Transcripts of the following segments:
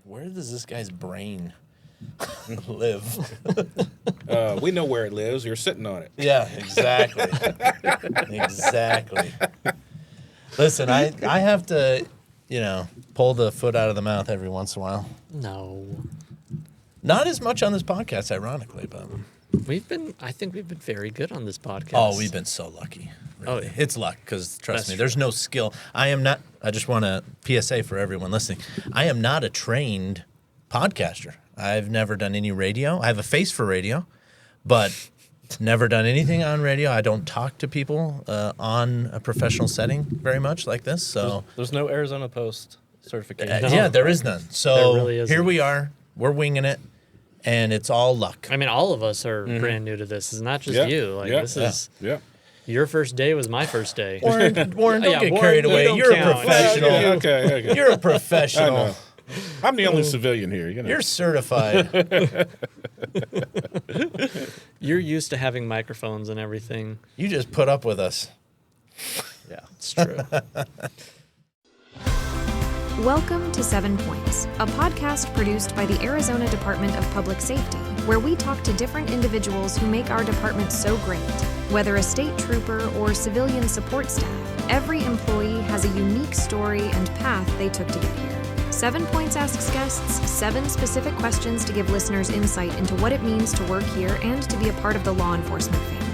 where does this guy's brain live? We know where it lives. You're sitting on it. Yeah, exactly. Exactly. Listen, I have to, pull the foot out of the mouth every once in a while. No. Not as much on this podcast, ironically, but I think we've been very good on this podcast. oh, we've been so lucky. Really. Oh, yeah. It's luck because trust That's me, true. there's no skill. I just want a PSA for everyone listening. I am not a trained podcaster. I've never done any radio. I have a face for radio, but never done anything on radio. I don't talk to people on a professional setting very much like this. So There's no Arizona Post certification. yeah, there is none. So There really isn't. here we are. We're winging it, and it's all luck. I mean, all of us are brand new to this. It's not just Yeah. you. Like Yeah. this is Yeah. your first day was my first day. Warren, don't Yeah, get Warren, carried you away. don't You're a count. professional. Yeah, okay. You're a I professional. know. I'm the only civilian here. You're certified. You're used to having microphones and everything. You just put up with us. Yeah, it's true. Welcome to 7 Points, a podcast produced by the Arizona Department of Public Safety, where we talk to different individuals who make our department so great. Whether a state trooper or civilian support staff, every employee has a unique story and path they took to get here. 7 Points asks guests 7 specific questions to give listeners insight into what it means to work here and to be a part of the law enforcement family.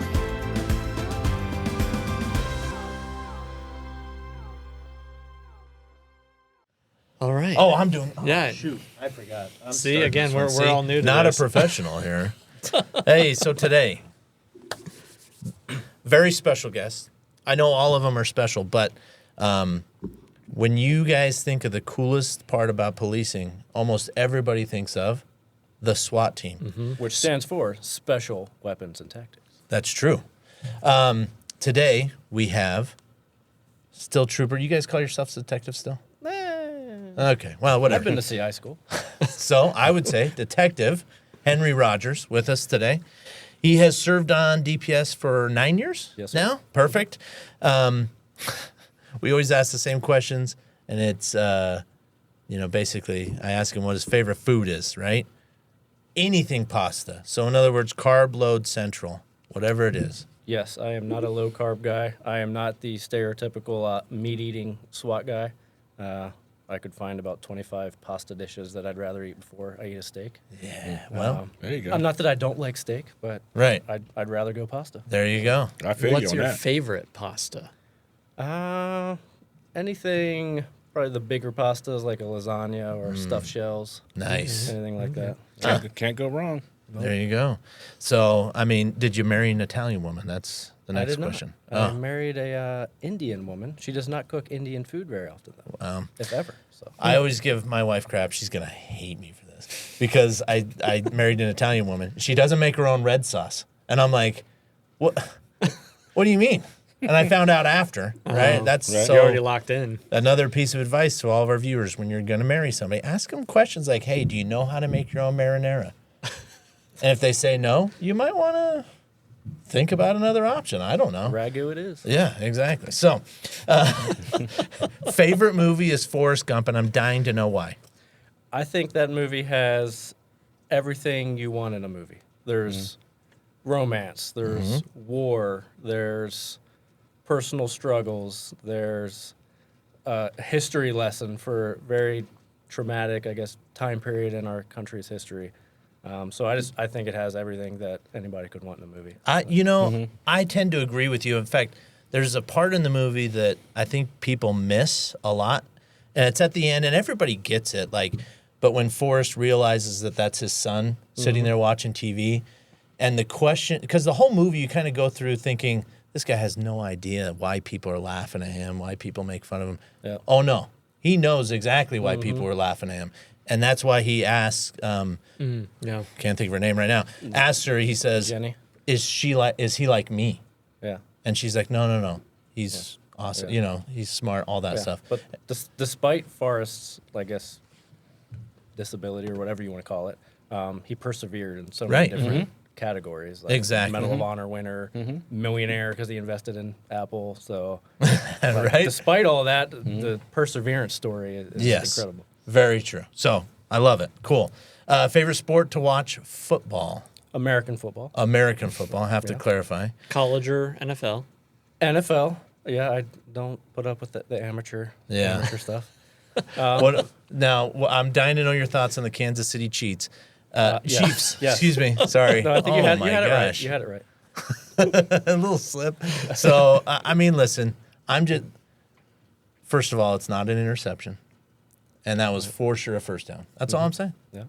All right. Oh, I'm doing. Oh, Yeah. Shoot, I forgot. I'm See, starting again, this we're one. See, all new to not this. a professional here. Hey, so today, very special guest. I know all of them are special, but when you guys think of the coolest part about policing, almost everybody thinks of the SWAT team. Which stands for Special Weapons and Tactics. That's true. Today we have still trooper. You guys call yourselves detective still? Okay, well, whatever. I've been to CI school. So I would say Detective Henry Rodgers with us today. He has served on DPS for 9 years Yes, sir. now. Perfect. We always ask the same questions, and it's, basically I ask him what his favorite food is, right? Anything pasta. So in other words, carb load central, whatever it is. Yes, I am not a low-carb guy. I am not the stereotypical meat-eating SWAT guy. I could find about 25 pasta dishes that I'd rather eat before I eat a steak. Yeah, well, There you go. I'm not that I don't like steak, but right. I'd rather go pasta. There you go. I feel What's you on your that. favorite pasta? Anything, probably the bigger pastas like a lasagna or stuffed shells. Nice. Anything like that. Can't go wrong. There you go. So, I mean, did you marry an Italian woman? That's the I next did not. question. I Oh, married a Indian woman. She does not cook Indian food very often, though, if ever. So I always give my wife crap. She's going to hate me for this because I married an Italian woman. She doesn't make her own red sauce. And I'm like, what do you mean? And I found out after, right? That's right. so You're already locked in. another piece of advice to all of our viewers when you're going to marry somebody. Ask them questions like, hey, do you know how to make your own marinara? And if they say no, you might want to think about another option. I don't know. ragu it is. Yeah, exactly. So, favorite movie is Forrest Gump, and I'm dying to know why. I think that movie has everything you want in a movie. There's romance, there's war, there's personal struggles, there's a history lesson for very traumatic, I guess, time period in our country's history. So I think it has everything that anybody could want in a movie. I tend to agree with you. In fact, there's a part in the movie that I think people miss a lot, and it's at the end, and everybody gets it. But when Forrest realizes that that's his son sitting there watching TV, and the question, because the whole movie you kind of go through thinking this guy has no idea why people are laughing at him, why people make fun of him. Yeah. Oh no, he knows exactly why people are laughing at him. And that's why he asks, Yeah. can't think of her name right now, asks her, he says, Jenny? is he like me? Yeah. And she's like, no. He's awesome. Yeah. He's smart, all that Yeah. stuff. But despite Forrest's, I guess, disability or whatever you want to call it, he persevered in so many Right. different categories. Like Exactly. Medal of Honor winner, millionaire because he invested in Apple. So, Right? despite all that, the perseverance story is Yes. incredible. Very true. So, I love it. Cool. Favorite sport to watch? Football. American football. American football. I have to clarify. College or NFL? NFL. Yeah, I don't put up with the amateur stuff. I'm dying to know your thoughts on the Kansas City Chiefs. Chiefs. Yes. Excuse me. Sorry. No, I think you had my it right. gosh. You had it right. A little slip. So, I mean, listen, first of all, it's not an interception. And that was for sure a first down. That's all I'm saying. Yeah.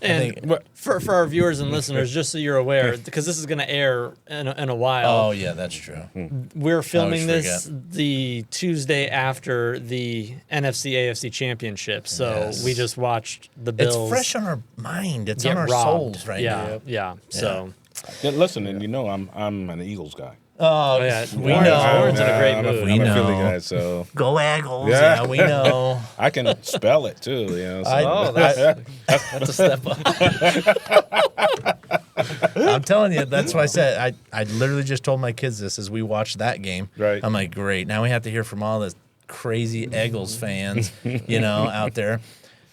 And for our viewers and listeners, just so you're aware, because this is going to air in a while. Oh, yeah, that's true. We're filming always this the Tuesday after the NFC AFC Championship, so we just watched the Bills. It's fresh on our mind. It's get on our robbed. souls right now. Yeah. So Yeah, listen, and I'm an Eagles guy. Oh, yeah, we Warren's- know. Warren's in a great I'm mood. We I'm a know. Philly guy, so Go Eagles. Yeah. Yeah, we know. I can spell it too. You know, so. Oh, that's a step up. I'm telling you, that's why I said I literally just told my kids this as we watched that game. Right. I'm like, great. Now we have to hear from all the crazy Eagles fans, out there.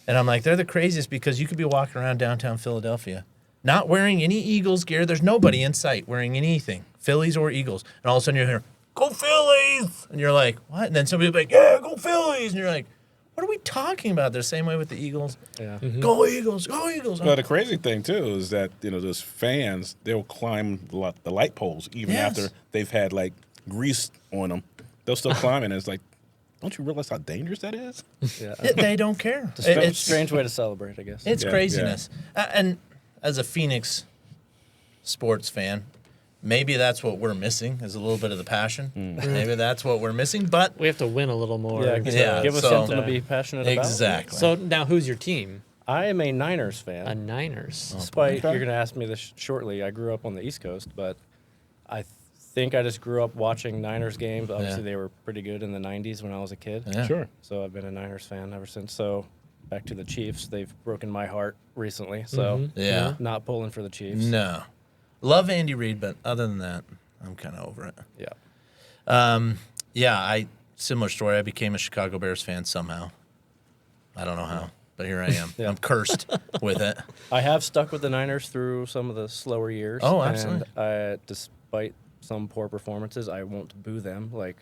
And I'm like, they're the craziest because you could be walking around downtown Philadelphia, not wearing any Eagles gear. There's nobody in sight wearing anything, Phillies or Eagles. And all of a sudden you hear, go Phillies! And you're like, what? And then somebody's like, yeah, go Phillies! And you're like, what are we talking about? The same way with the Eagles. Yeah. Go Eagles! Go Eagles! Well, the crazy thing too is that those fans, they'll climb the light poles even Yes. after they've had like grease on them. They'll still climb, and it's like, don't you realize how dangerous that is? Yeah. They don't care. It's a strange way to celebrate, I guess. It's Yeah, craziness. And as a Phoenix sports fan, maybe that's what we're missing is a little bit of the passion. Maybe that's what we're missing. But we have to win a little more. Yeah, give us so- something to be passionate about. exactly. So now, who's your team? I am a Niners fan. A Niners. Despite Okay. you're going to ask me this shortly, I grew up on the East Coast, but I think I just grew up watching Niners games. Obviously, they were pretty good in the 90s when I was a kid. Yeah. Sure. So I've been a Niners fan ever since. So back to the Chiefs. They've broken my heart recently. So Yeah. not pulling for the Chiefs. No. Love Andy Reid, but other than that, I'm kind of over it. Yeah. Similar story. I became a Chicago Bears fan somehow. I don't know how, but here I am. Yeah. I'm cursed with it. I have stuck with the Niners through some of the slower years. Oh, absolutely. And despite some poor performances, I won't boo them like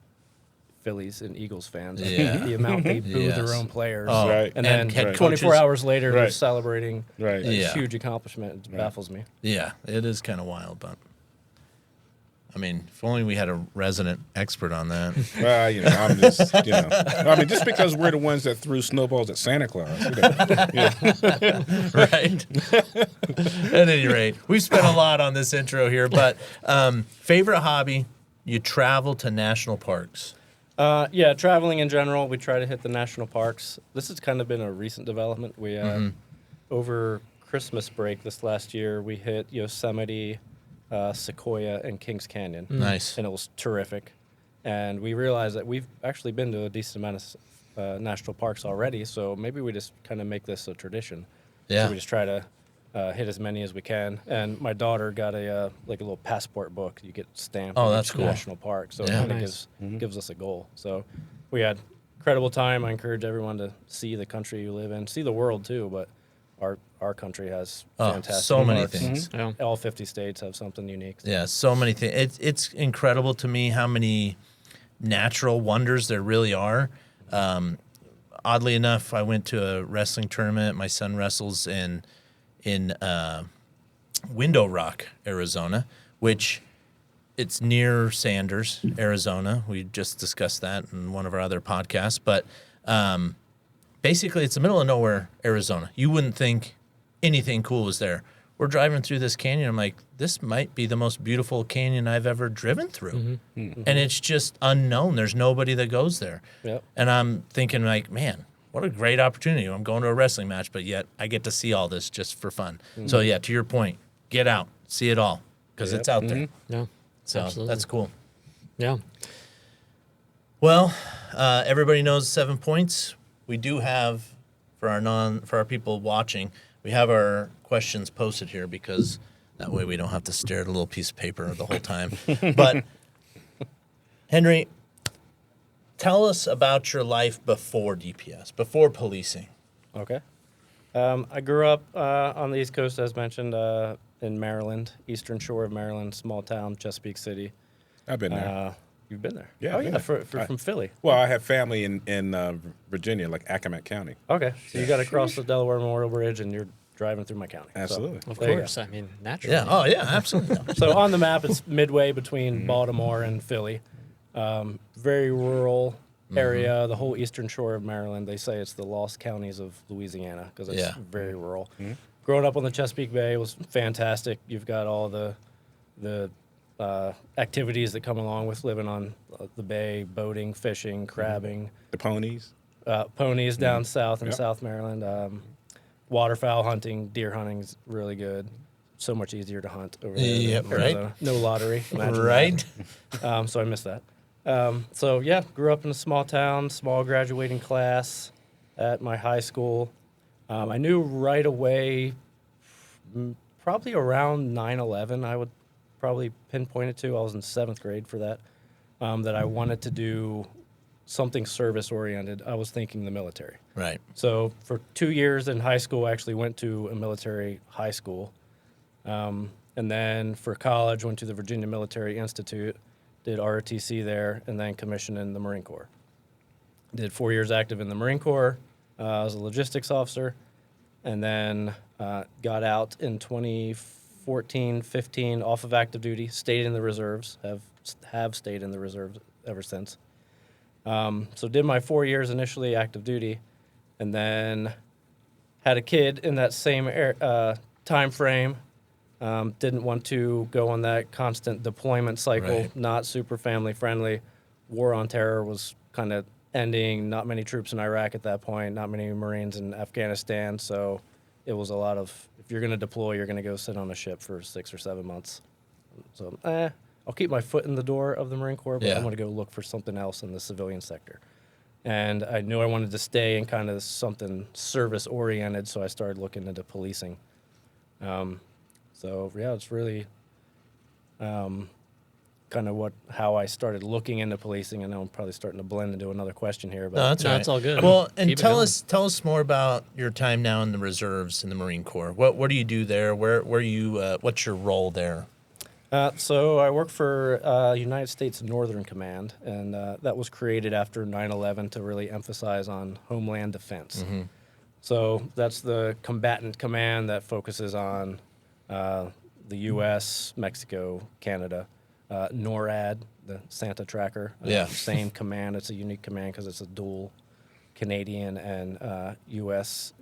Phillies and Eagles fans. Yeah. The amount they boo Yes. their own players. Oh, Right. And and then head 24 coaches. hours later, they're Right. celebrating Right. a Yeah. huge accomplishment. It baffles me. Yeah, it is kind of wild, but I mean, if only we had a resident expert on that. Well, I'm just, I mean, just because we're the ones that threw snowballs at Santa Claus. Right. At any rate, we've spent a lot on this intro here, but favorite hobby? You travel to national parks. Yeah, traveling in general, we try to hit the national parks. This has kind of been a recent development. We over Christmas break this last year, we hit Yosemite, Sequoia, and Kings Canyon. Nice. And it was terrific. And we realized that we've actually been to a decent amount of national parks already, so maybe we just kind of make this a tradition. Yeah. So we just try to hit as many as we can. And my daughter got a little passport book. You get stamped. Oh, in that's each cool. National park, so Yeah. it kind of gives us a goal. So we had incredible time. I encourage everyone to see the country you live in, see the world too. But our country has fantastic so many parks. things. Yeah. All 50 states have something unique. Yeah, so many things. It's incredible to me how many natural wonders there really are. Oddly enough, I went to a wrestling tournament. My son wrestles in Window Rock, Arizona, which it's near Sanders, Arizona. We just discussed that in one of our other podcasts. But basically, it's the middle of nowhere, Arizona. You wouldn't think anything cool was there. We're driving through this canyon. I'm like, this might be the most beautiful canyon I've ever driven through. And it's just unknown. There's nobody that goes there. Yep. And I'm thinking, like, man, what a great opportunity. I'm going to a wrestling match, but yet I get to see all this just for fun. So, yeah, to your point, get out, see it all, because it's out there. Yeah. So Absolutely. that's cool. Yeah. Well, everybody knows 7 points. We do have, for our people watching, we have our questions posted here because that way we don't have to stare at a little piece of paper the whole time. But Henry, tell us about your life before DPS, before policing. Okay. I grew up on the East Coast, as mentioned, in Maryland, Eastern Shore of Maryland, small town, Chesapeake City. I've been there. You've been there? Yeah, Oh, I've been yeah, there. from Philly. Well, I have family in Virginia, like Accomack County. Okay, so you got to cross the Delaware Memorial Bridge, and you're driving through my county. Absolutely. Of There you course. I mean, naturally. Yeah. Oh, yeah. Absolutely. So on the map, it's midway between Baltimore and Philly. Very rural area, the whole eastern shore of Maryland. They say it's the lost counties of Louisiana because it's Yeah. very rural. Growing up on the Chesapeake Bay was fantastic. You've got all the activities that come along with living on the bay: boating, fishing, crabbing, The ponies. ponies down south in Yep. South Maryland. Waterfowl hunting, deer hunting is really good. So much easier to hunt over there. Yep, than right. Arizona. No lottery. Imagine that. Right. So I missed that. So yeah, grew up in a small town, small graduating class at my high school. I knew right away, probably around 9/11, I would probably pinpoint it to. I was in 7th grade for that, that I wanted to do something service oriented. I was thinking the military. Right. So for 2 years in high school, I actually went to a military high school. And then for college, went to the Virginia Military Institute, did ROTC there, and then commissioned in the Marine Corps. Did 4 years active in the Marine Corps as a logistics officer, and then got out in 2014, 15, off of active duty, stayed in the reserves, have stayed in the reserves ever since. So did my 4 years initially active duty, and then had a kid in that same time frame. Didn't want to go on that constant deployment cycle, Right. not super family friendly. War on terror was kind of ending, not many troops in Iraq at that point, not many Marines in Afghanistan. So it was a lot of, if you're going to deploy, you're going to go sit on a ship for 6 or 7 months. So I'll keep my foot in the door of the Marine Corps, but Yeah. I'm going to go look for something else in the civilian sector. And I knew I wanted to stay in kind of something service oriented, so I started looking into policing. So yeah, it's really kind of how I started looking into policing. I know I'm probably starting to blend into another question here, but No, that's No, right. it's all good. Well, and Keep it tell going. us more about your time now in the reserves in the Marine Corps. What do you do there? Where you? What's your role there? So I work for United States Northern Command, and that was created after 9/11 to really emphasize on homeland defense. So that's the combatant command that focuses on the U.S., Mexico, Canada, NORAD, the Santa tracker. Yeah. Same command. It's a unique command because it's a dual Canadian and U.S.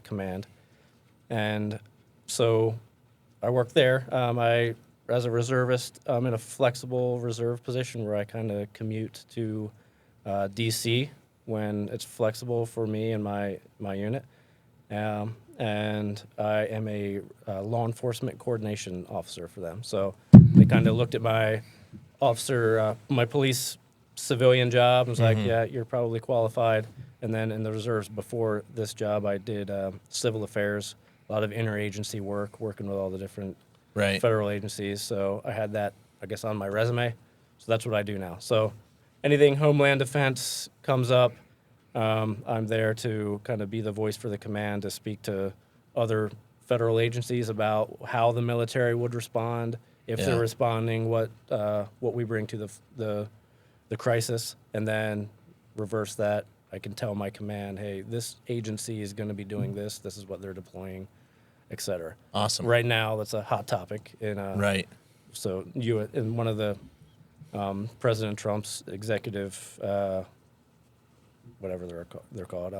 Command. And so I work there. As a reservist, I'm in a flexible reserve position where I kind of commute to D.C. when it's flexible for me and my unit. And I am a law enforcement coordination officer for them. So they kind of looked at my my police civilian job and was like, yeah, you're probably qualified. And then in the reserves before this job, I did civil affairs, a lot of interagency work, working with all the different Right. federal agencies. So I had that, I guess, on my resume. So that's what I do now. So anything Homeland Defense comes up, I'm there to kind of be the voice for the command to speak to other federal agencies about how the military would respond, if Yeah. they're responding, what we bring to the crisis, and then reverse that. I can tell my command, hey, this agency is going to be doing this. This is what they're deploying, et cetera. Awesome. Right now, that's a hot topic in Right. So in one of the President Trump's executive, whatever they're called,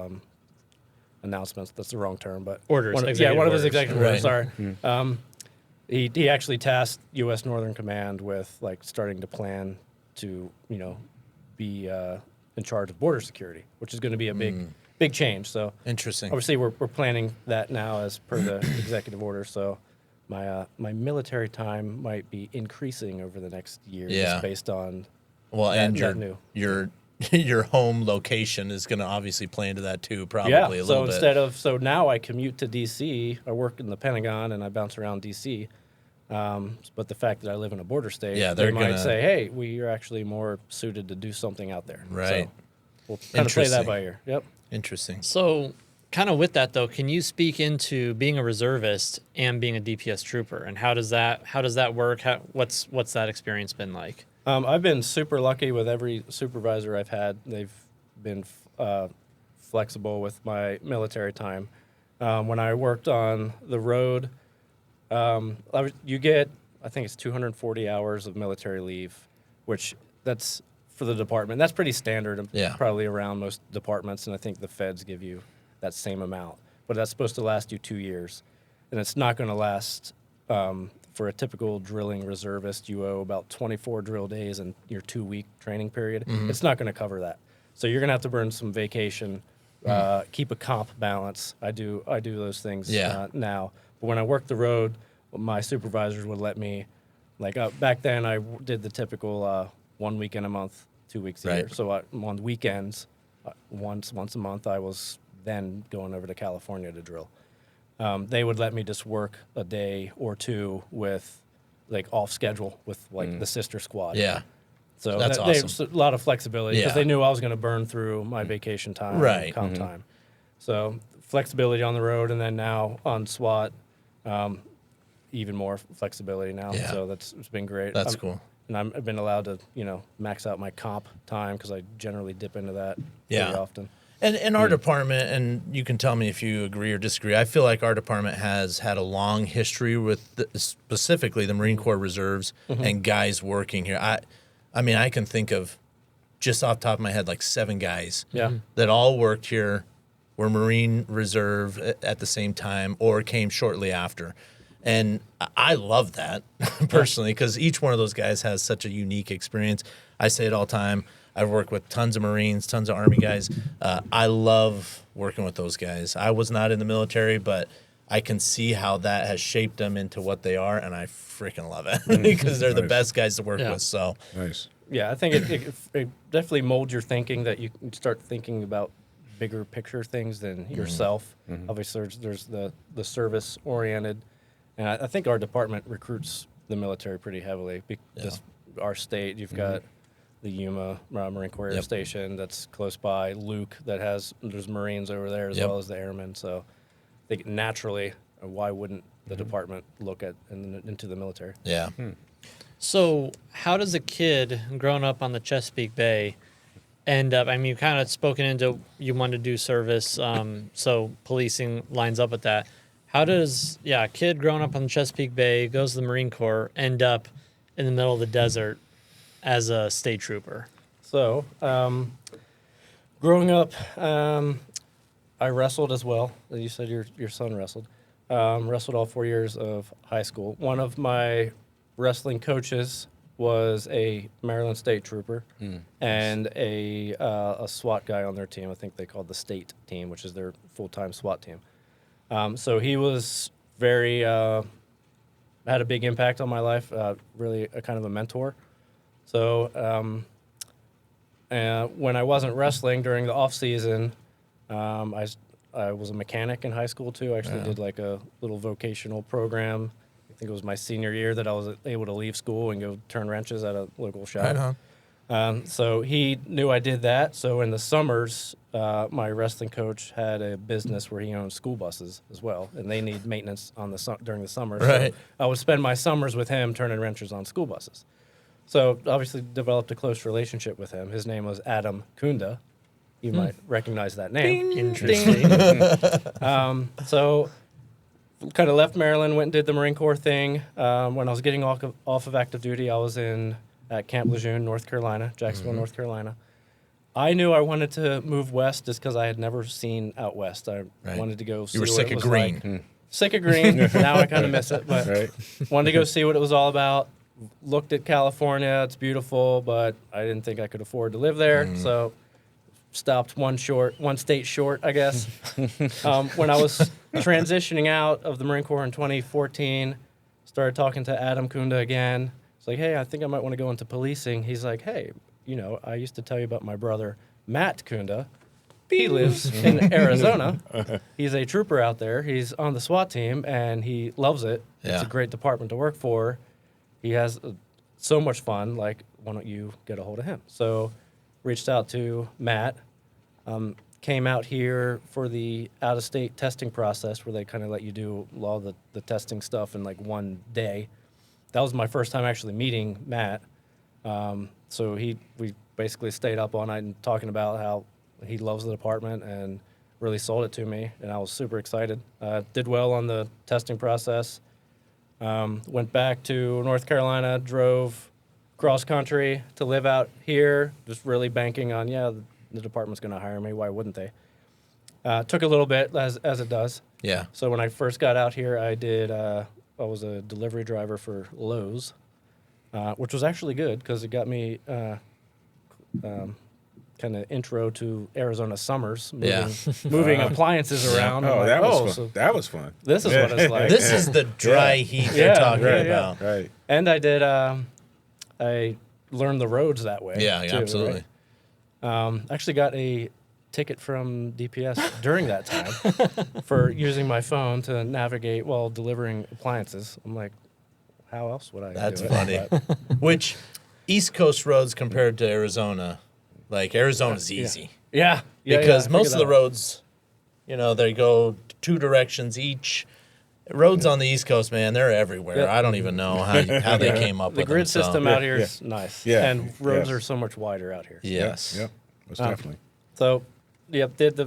announcements. That's the wrong term, but Orders, One of executive one of his orders. executive Right. orders. Sorry. He actually tasked U.S. Northern Command with like starting to plan to be in charge of border security, which is going to be a big change. So Interesting. obviously we're planning that now as per the executive order. So my military time might be increasing over the next year Yeah. just based on Well, and that new. your home location is going to obviously play into that too, probably Yeah. a little So bit. so now I commute to D.C. I work in the Pentagon and I bounce around D.C. But the fact that I live in a border state, Yeah, they they're might gonna- say, "Hey, we are actually more suited to do something out there." Right. So we'll kind of play that Interesting. by ear. Yep. Interesting. So kind of with that though, can you speak into being a reservist and being a DPS trooper, and how does that work? What's that experience been like? I've been super lucky with every supervisor I've had. They've been flexible with my military time. When I worked on the road, you get, I think it's 240 hours of military leave, which that's for the department. That's pretty standard, probably around most departments, and I think the feds give you that same amount. But that's supposed to last you 2 years, and it's not going to last. For a typical drilling reservist, you owe about 24 drill days in your 2-week training period. It's not going to cover that. So you're going to have to burn some vacation, keep a comp balance. I do those things now. But when I worked the road, my supervisors would let me, like back then I did the typical 1 weekend a month, 2 weeks a year. So on weekends, once a month, I was then going over to California to drill. They would let me just work a day or two with, like, off schedule with, like, the sister squad. Yeah. So that's awesome. A lot of flexibility because they knew I was going to burn through my vacation time, and comp time. So flexibility on the road, and then now on SWAT, even more flexibility now. Yeah. So it's been great. That's cool. And I've been allowed to, max out my comp time because I generally dip into that pretty often. And in our department, and you can tell me if you agree or disagree, I feel like our department has had a long history with specifically the Marine Corps Reserves and guys working here. I mean, I can think of, just off the top of my head, like 7 guys that all worked here, were Marine Reserve at the same time, or came shortly after. And I love that personally, because each one of those guys has such a unique experience. I say it all the time. I've worked with tons of Marines, tons of Army guys. I love working with those guys. I was not in the military, but I can see how that has shaped them into what they are, and I freaking love it because they're the best guys to work with. So Nice. Yeah, I think it definitely molds your thinking, that you start thinking about bigger picture things than yourself. Obviously, there's the service oriented, and I think our department recruits the military pretty heavily. Just our state, you've got the Yuma Marine Corps Air Station that's close by, Luke there's Marines over there as well as the airmen. So I think naturally, why wouldn't the department look at into the military? yeah. So how does a kid growing up on the Chesapeake Bay end up, I mean, you kind of spoken into you want to do service, so policing lines up with that. How does, a kid growing up on the Chesapeake Bay, goes to the Marine Corps, end up in the middle of the desert as a state trooper? So, growing up, I wrestled as well. You said your son wrestled. Wrestled all 4 years of high school. One of my wrestling coaches was a Maryland State Trooper and a SWAT guy on their team. I think they called the state team, which is their full-time SWAT team. So he was had a big impact on my life, really a kind of a mentor. So when I wasn't wrestling during the off season, I was a mechanic in high school too. I actually did like a little vocational program. I think it was my senior year that I was able to leave school and go turn wrenches at a local shop. Right on. So he knew I did that. So in the summers, my wrestling coach had a business where he owned school buses as well, and they need maintenance during the summer. Right. So I would spend my summers with him turning wrenches on school buses. So obviously developed a close relationship with him. His name was Adam Kunda. You might recognize that name. Interesting. So kind of left Maryland, went and did the Marine Corps thing. When I was getting off of active duty, I was at Camp Lejeune, North Carolina, Jacksonville, North Carolina. I knew I wanted to move west just because I had never seen out west. I wanted to go see what it was like. You were sick of green. Sick of green. Now I kind of miss it, but wanted to go see what it was all about. Looked at California. It's beautiful, but I didn't think I could afford to live there. So stopped one state short, I guess. When I was transitioning out of the Marine Corps in 2014, started talking to Adam Kunda again. It's like, hey, I think I might want to go into policing. He's like, hey, I used to tell you about my brother, Matt Kunda. He lives in Arizona. He's a trooper out there. He's on the SWAT team, and he loves it. Yeah. It's a great department to work for. He has so much fun. Like, why don't you get a hold of him? So reached out to Matt. came out here for the out-of-state testing process where they kind of let you do all the testing stuff in like one day. That was my first time actually meeting Matt. So we basically stayed up all night and talking about how he loves the department and really sold it to me, and I was super excited. Did well on the testing process. Went back to North Carolina, drove cross country to live out here, just really banking on, the department's going to hire me. Why wouldn't they? Took a little bit, as it does. Yeah. So when I first got out here, I was a delivery driver for Lowe's, which was actually good because it got me kind of intro to Arizona summers, moving appliances around. Oh, I'm that like, was fun. so That was fun. this is what it's like. This is the dry heat they're talking about. Right. And I did. I learned the roads that way. Yeah, too, absolutely. right? Actually got a ticket from DPS during that time for using my phone to navigate while delivering appliances. I'm like, how else would I That's do it? funny. But, Which East Coast roads compared to Arizona, like Arizona's easy. yeah. Because I most of figured the that out. roads, they go two directions each. Roads on the East Coast, man, they're everywhere. Yeah. I don't even know how they came up The with grid them, so- system out here is nice. Yeah. And roads Yes. are so much wider out here. Yes. Yep. Most definitely. So,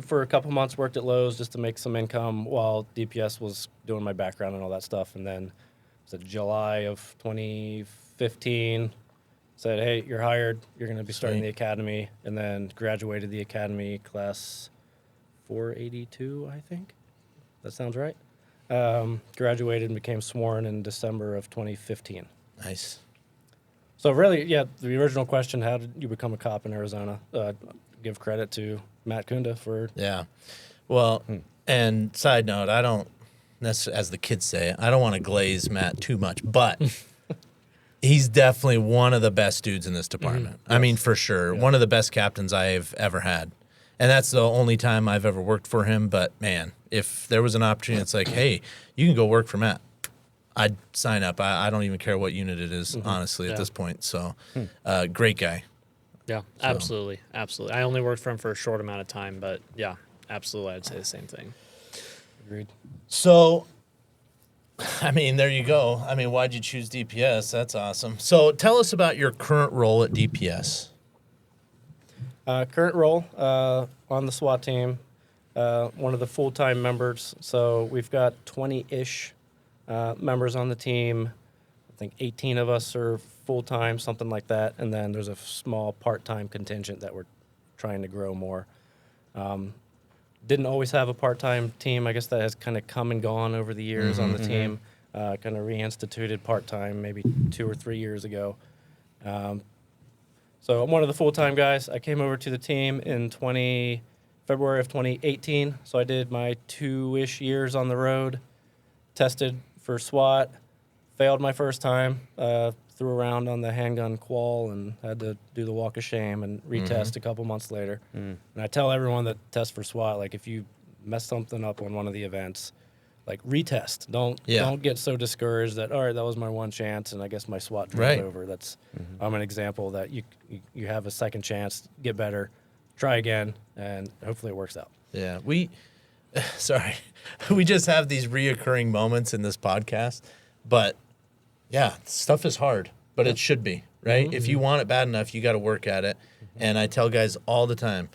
for a couple months, worked at Lowe's just to make some income while DPS was doing my background and all that stuff. And then, it was July of 2015, said, hey, you're hired. You're going to be starting Sweet. the academy. And then graduated the academy class 482, I think. That sounds right. Graduated and became sworn in December of 2015. Nice. So really, the original question, how did you become a cop in Arizona? Give credit to Matt Kunda for... Yeah. Well, and side note, I don't, as the kids say, I don't want to glaze Matt too much, but he's definitely one of the best dudes in this department. I mean, for sure. One of the best captains I've ever had. And that's the only time I've ever worked for him. But, man, if there was an opportunity, it's like, hey, you can go work for Matt. I'd sign up. I don't even care what unit it is, honestly, at this point. So, great guy. Yeah, absolutely. Absolutely. I only worked for him for a short amount of time, but yeah, absolutely. I'd say the same thing. Agreed. So, I mean, there you go. I mean, why'd you choose DPS? That's awesome. So, tell us about your current role at DPS. Current role on the SWAT team, one of the full-time members. So we've got 20-ish members on the team. I think 18 of us are full-time, something like that. And then there's a small part-time contingent that we're trying to grow more. Didn't always have a part-time team. I guess that has kind of come and gone over the years on the team. Kind of reinstituted part-time maybe 2 or 3 years ago. So I'm one of the full-time guys. I came over to the team in February of 2018. So I did my 2-ish years on the road, tested for SWAT, failed my first time, threw around on the handgun qual and had to do the walk of shame and retest a couple months later. And I tell everyone that tests for SWAT, like if you mess something up on one of the events, like retest. Don't get so discouraged that, all right, that was my one chance and I guess my SWAT drove over. That's I'm an example that you have a second chance, get better, try again, and hopefully it works out. Yeah, we just have these reoccurring moments in this podcast, but yeah, stuff is hard, but it should be, right? If you want it bad enough, you got to work at it. And I tell guys all the time,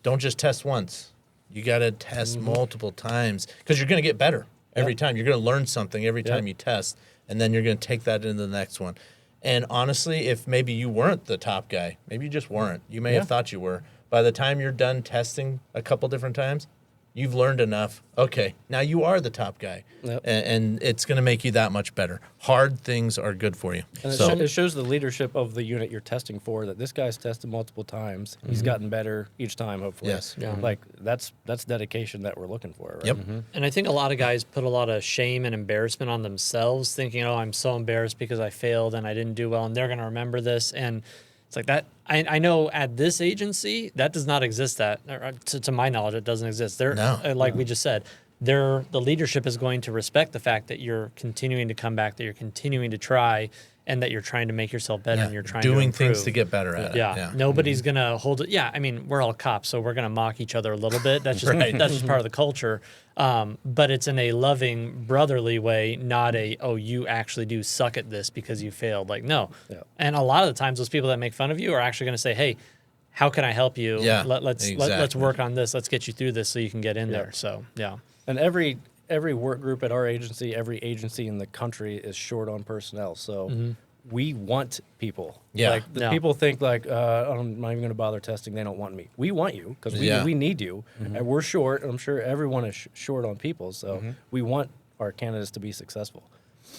don't just test once. You got to test multiple times because you're going to get better every time. You're going to learn something every time you test, and then you're going to take that into the next one. And honestly, if maybe you weren't the top guy, maybe you just weren't. You may have thought you were. By the time you're done testing a couple different times, you've learned enough. Okay, now you are the top guy, and it's going to make you that much better. Hard things are good for you. And it shows the leadership of the unit you're testing for, that this guy's tested multiple times. He's gotten better each time, hopefully. Yes. Yeah. Like, that's dedication that we're looking for, right? Yep. And I think a lot of guys put a lot of shame and embarrassment on themselves, thinking, oh, I'm so embarrassed because I failed and I didn't do well, and they're going to remember this. And it's like that. I know at this agency, that does not exist. To my knowledge, it doesn't exist. We just said, the leadership is going to respect the fact that you're continuing to come back, that you're continuing to try, and that you're trying to make yourself better and you're trying doing to things improve. to get better at it. Yeah, nobody's gonna hold it. Yeah, I mean, we're all cops, so we're gonna mock each other a little bit. That's just that's just part of the culture. But it's in a loving, brotherly way, not a you actually do suck at this because you failed. Like no. Yeah. And a lot of the times, those people that make fun of you are actually gonna say, hey, how can I help you? Yeah, Let's work on this. Let's get you through this so you can get in there. So yeah. And every work group at our agency, every agency in the country is short on personnel. So we want people. Yeah. Like people think like I'm not even going to bother testing. They don't want me. We want you because we need you. And we're short. And I'm sure everyone is short on people. So we want our candidates to be successful.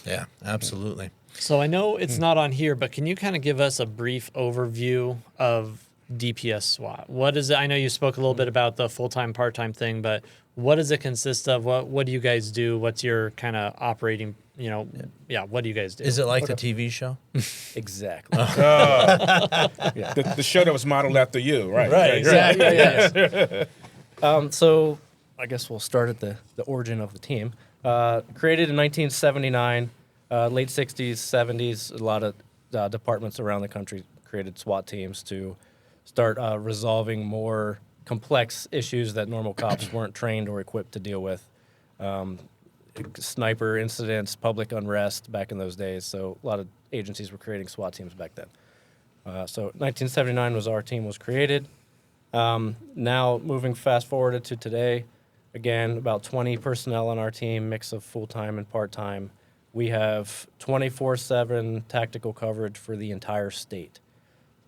Yeah, absolutely. So I know it's not on here, but can you kind of give us a brief overview of DPS SWAT? What is it? I know you spoke a little bit about the full-time, part-time thing, but what does it consist of? What do you guys do? What's your kind of operating, what do you guys do? Is it like the TV show? Exactly. The show that was modeled after you, right? Right, exactly. So I guess we'll start at the origin of the team. Created in 1979, late 60s, 70s, a lot of departments around the country created SWAT teams to start resolving more complex issues that normal cops weren't trained or equipped to deal with. Sniper incidents, public unrest back in those days. So a lot of agencies were creating SWAT teams back then. So 1979 was our team was created. Now moving fast forward to today, again, about 20 personnel on our team, mix of full-time and part-time. We have 24/7 tactical coverage for the entire state.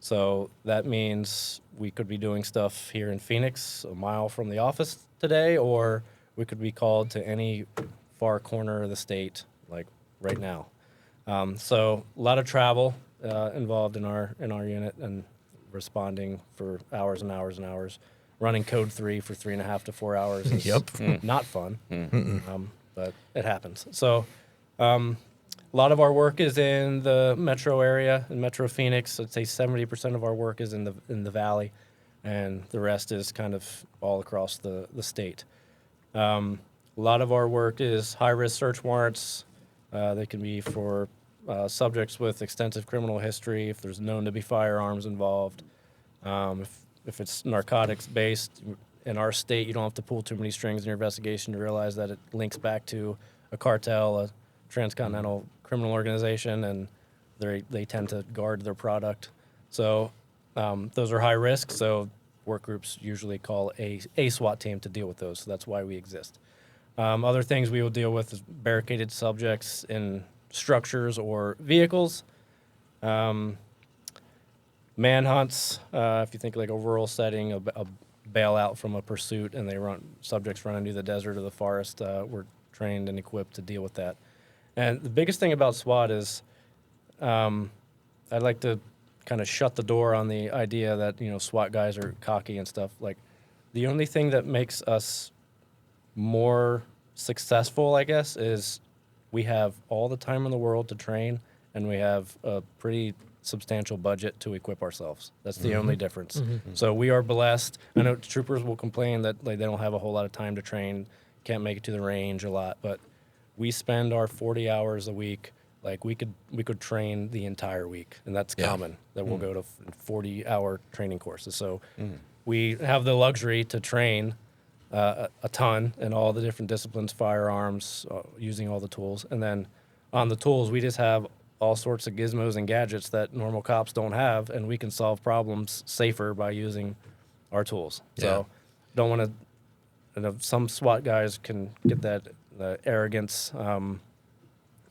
So that means we could be doing stuff here in Phoenix, a mile from the office today, or we could be called to any far corner of the state, like right now. So a lot of travel involved in our unit and responding for hours and hours and hours. Running code 3 for 3.5 to 4 hours is not fun, but it happens. So a lot of our work is in the metro area, in Metro Phoenix. I'd say 70% of our work is in the valley, and the rest is kind of all across the state. A lot of our work is high-risk search warrants. They can be for subjects with extensive criminal history, if there's known to be firearms involved. If it's narcotics-based, in our state, you don't have to pull too many strings in your investigation to realize that it links back to a cartel, a transcontinental criminal organization, and they tend to guard their product. So those are high risk, so work groups usually call a SWAT team to deal with those, so that's why we exist. Other things we will deal with is barricaded subjects in structures or vehicles. Manhunts, if you think like a rural setting, a bailout from a pursuit, and subjects run into the desert or the forest, we're trained and equipped to deal with that. And the biggest thing about SWAT is I'd like to kind of shut the door on the idea that, SWAT guys are cocky and stuff. Like, the only thing that makes us more successful, I guess, is we have all the time in the world to train, and we have a pretty substantial budget to equip ourselves. That's the only difference. So we are blessed. I know troopers will complain that they don't have a whole lot of time to train, can't make it to the range a lot, but we spend our 40 hours a week. Like we could train the entire week, and that's common that we'll go to 40-hour training courses. So we have the luxury to train a ton in all the different disciplines, firearms, using all the tools. And then on the tools, we just have all sorts of gizmos and gadgets that normal cops don't have, and we can solve problems safer by using our tools. So don't want to, some SWAT guys can get that arrogance,